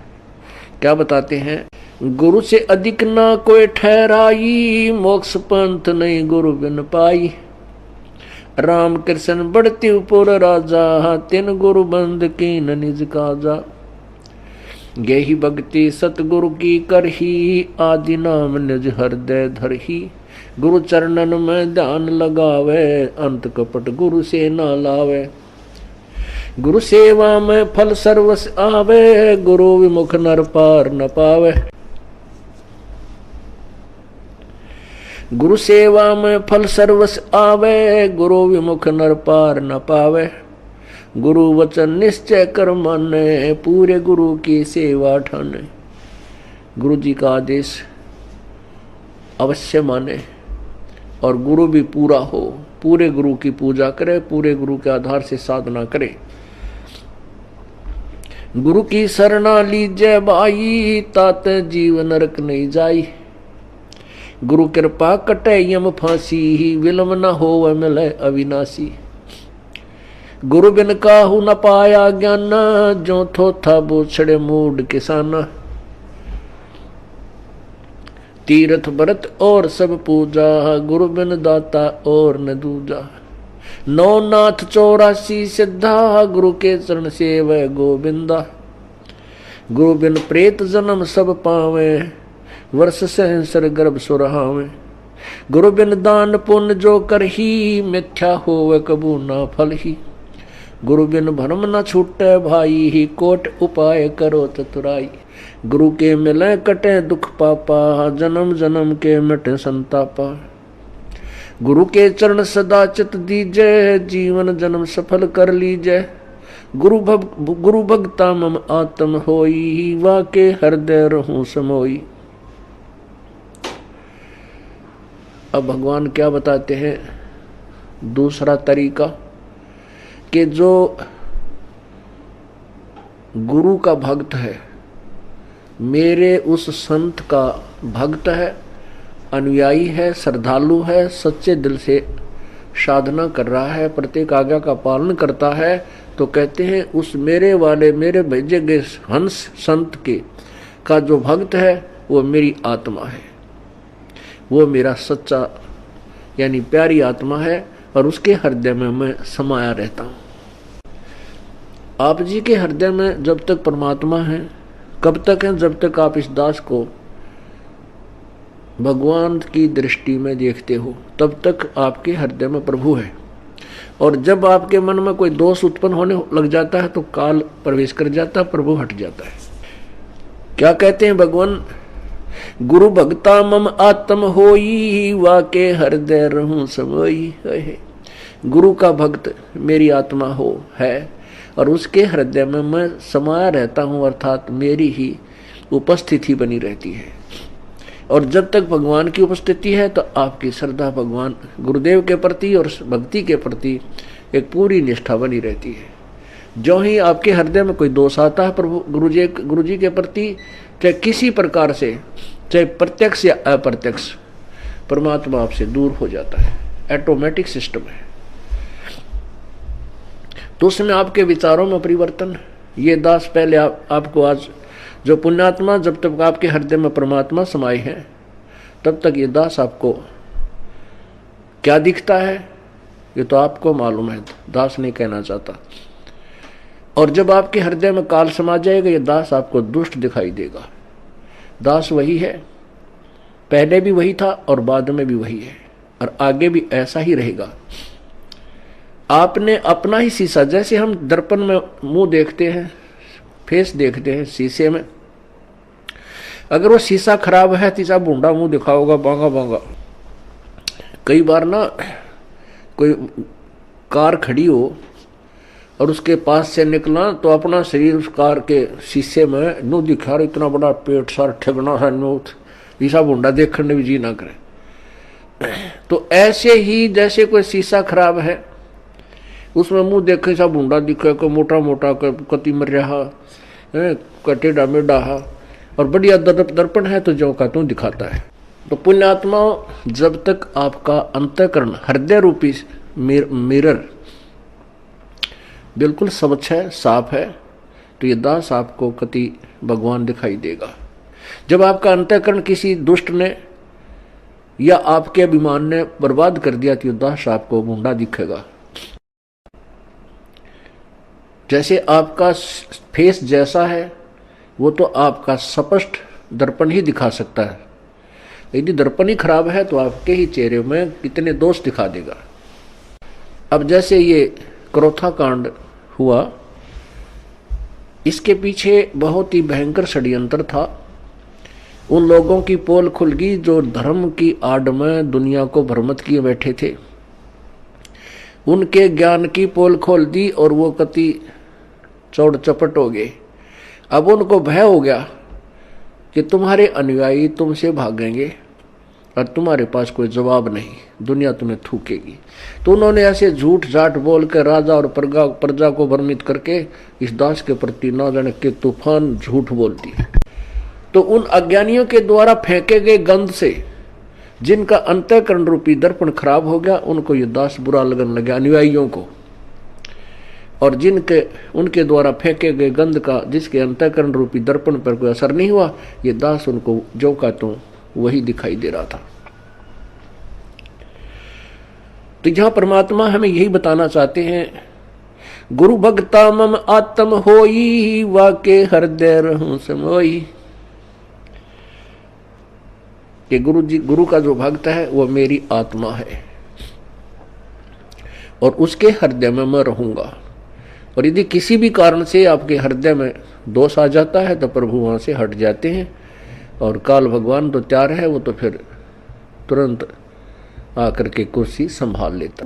क्या बताते हैं, गुरु से अधिक ना कोई ठहराई, मोक्ष पंथ नहीं गुरु बिन पाई। राम कृष्ण बढ़ती उपुर राजा, तिन गुरु बंद की निज काजा। गेही भक्ति सतगुरु की करही, आदि नाम निज हृदय धरही। गुरु चरणन में ध्यान लगावे, अंत कपट गुरु से ना लावे। गुरु सेवा में फल सर्वस आवे, गुरु विमुख नर पार न पावे। गुरु सेवा में फल सर्वस आवे, गुरु विमुख नर पार न पावे। गुरु वचन निश्चय कर माने, पूरे गुरु की सेवा ठाने। गुरु जी का आदेश अवश्य माने और गुरु भी पूरा हो, पूरे गुरु की पूजा करे, पूरे गुरु के आधार से साधना करे। गुरु की शरणा लीजय भाई, तात जीव नरक नहीं जाई। गुरु कृपा कटे यम फांसी, विलम न हो मिले अविनाशी। गुरु बिन काहू न पाया ज्ञान, जो थोथा बोछड़े मूड किसाना। तीर्थ व्रत और सब पूजा, गुरु बिन दाता और न दूजा। नौ नाथ 84 सिद्धा, गुरु के चरण सेवै गोविंदा। गुरु बिन प्रेत जन्म सब पावे, वर्ष सहस्र गर्भ सुरहावे। गुरु बिन दान पुण्य जो करही, मिथ्या होवे कबू ना फल ही। गुरु बिन भरम न छूटे भाई, ही कोट उपाय करो चतुराई। गुरु के मिले कटे दुख पापा, जन्म जन्म के मिटे संतापा। गुरु के चरण सदा चित दीजय, जीवन जन्म सफल कर लीजय। गुरु भगता मम आत्म होई, वाके हृदय रहूं समोई। अब भगवान क्या बताते हैं दूसरा तरीका, कि जो गुरु का भक्त है, मेरे उस संत का भक्त है, अनुयायी है, श्रद्धालु है, सच्चे दिल से साधना कर रहा है, प्रत्येक आज्ञा का पालन करता है, तो कहते हैं उस मेरे वाले मेरे भेजे गए हंस संत के का जो भक्त है वो मेरी आत्मा है, वो मेरा सच्चा यानी प्यारी आत्मा है, और उसके हृदय में मैं समाया रहता हूँ। आप जी के हृदय में जब तक परमात्मा है, कब तक है? जब तक आप इस दास को भगवान की दृष्टि में देखते हो, तब तक आपके हृदय में प्रभु है। और जब आपके मन में कोई दोष उत्पन्न होने लग जाता है तो काल प्रवेश कर जाता है, प्रभु हट जाता है। क्या कहते हैं भगवान? गुरु भक्ता मम आत्म होई, वाके हृदय रहूं समोई। गुरु का भक्त मेरी आत्मा हो है, और उसके हृदय में मैं समाया रहता हूं, अर्थात मेरी ही उपस्थिति बनी रहती है। और जब तक भगवान की उपस्थिति है तो आपकी श्रद्धा भगवान गुरुदेव के प्रति और भक्ति के प्रति एक पूरी निष्ठा बनी रहती है। जो ही आपके हृदय में कोई दोष आता है प्रभु गुरु जी के प्रति, चाहे किसी प्रकार से, चाहे प्रत्यक्ष या अप्रत्यक्ष, परमात्मा आपसे दूर हो जाता है। ऑटोमेटिक सिस्टम है। तो उसमें आपके विचारों में परिवर्तन, ये दास पहले आपको आज जो पुण्यात्मा, जब तक आपके हृदय में परमात्मा समाये हैं तब तक ये दास आपको क्या दिखता है ये तो आपको मालूम है, दास नहीं कहना चाहता। और जब आपके हृदय में काल समा जाएगा ये दास आपको दुष्ट दिखाई देगा। दास वही है, पहले भी वही था और बाद में भी वही है, और आगे भी ऐसा ही रहेगा। आपने अपना ही शीशा, जैसे हम दर्पण में मुंह देखते हैं, फेस देखते हैं शीशे में, अगर वो शीशा खराब है तीसरा बूंदा मुंह दिखाओगा, बांगा बांगा। कई बार ना कोई कार खड़ी हो और उसके पास से निकला तो अपना शरीर उस कार के शीशे में नो दिखा रहा, इतना बड़ा पेट सार ठगना सा नोट, ईसा बूंदा देखने भी जी ना करे। तो ऐसे ही जैसे कोई शीशा खराब है उसमें मुंह देखे सा बूंदा दिखे, कोई मोटा मोटा कति मर रहा टेढ़ा मेढ़ा, और बढ़िया दर्पण है तो जो का तू दिखाता है। तो पुण्यात्मा, जब तक आपका अंतःकरण हृदय रूपी मिरर बिल्कुल स्वच्छ है, साफ है, तो ये दास आपको कति भगवान दिखाई देगा। जब आपका अंतःकरण किसी दुष्ट ने या आपके अभिमान ने बर्बाद कर दिया तो ये दास आपको बूंदा दिखेगा। जैसे आपका फेस जैसा है वो तो आपका स्पष्ट दर्पण ही दिखा सकता है, यदि दर्पण ही खराब है तो आपके ही चेहरे में कितने दोष दिखा देगा। अब जैसे ये क्रोथा कांड हुआ, इसके पीछे बहुत ही भयंकर षड्यंत्र था। उन लोगों की पोल खुल गई जो धर्म की आड़ में दुनिया को भ्रमित किए बैठे थे, उनके ज्ञान की पोल खोल दी और वो कति चौड़ चपट हो गए। अब उनको भय हो गया कि तुम्हारे अनुयायी तुमसे भागेंगे और तुम्हारे पास कोई जवाब नहीं, दुनिया तुम्हें थूकेगी। तो उन्होंने ऐसे झूठ झाट बोल के राजा और प्रजा को भ्रमित करके इस दास के प्रति ना जाने के तूफान झूठ बोलती है। तो उन अज्ञानियों के द्वारा फेंके गए गंध से जिनका अंतःकरण रूपी दर्पण खराब हो गया, उनको ये दास बुरा लगने लगा, अनुयायियों को। और जिनके उनके द्वारा फेंके गए गंध का जिसके अंतःकरण रूपी दर्पण पर कोई असर नहीं हुआ, ये दास उनको जो का तो वही दिखाई दे रहा था। तो यहां परमात्मा हमें यही बताना चाहते हैं, गुरु भक्ता मम आत्म होई, वाके हृदय रहूं समोई। कि गुरु का जो भक्त है वो मेरी आत्मा है और उसके हृदय में मैं रहूंगा। और यदि किसी भी कारण से आपके हृदय में दोष आ जाता है तो प्रभु वहाँ से हट जाते हैं, और काल भगवान तो तैयार है, वो तो फिर तुरंत आकर के कुर्सी संभाल लेता।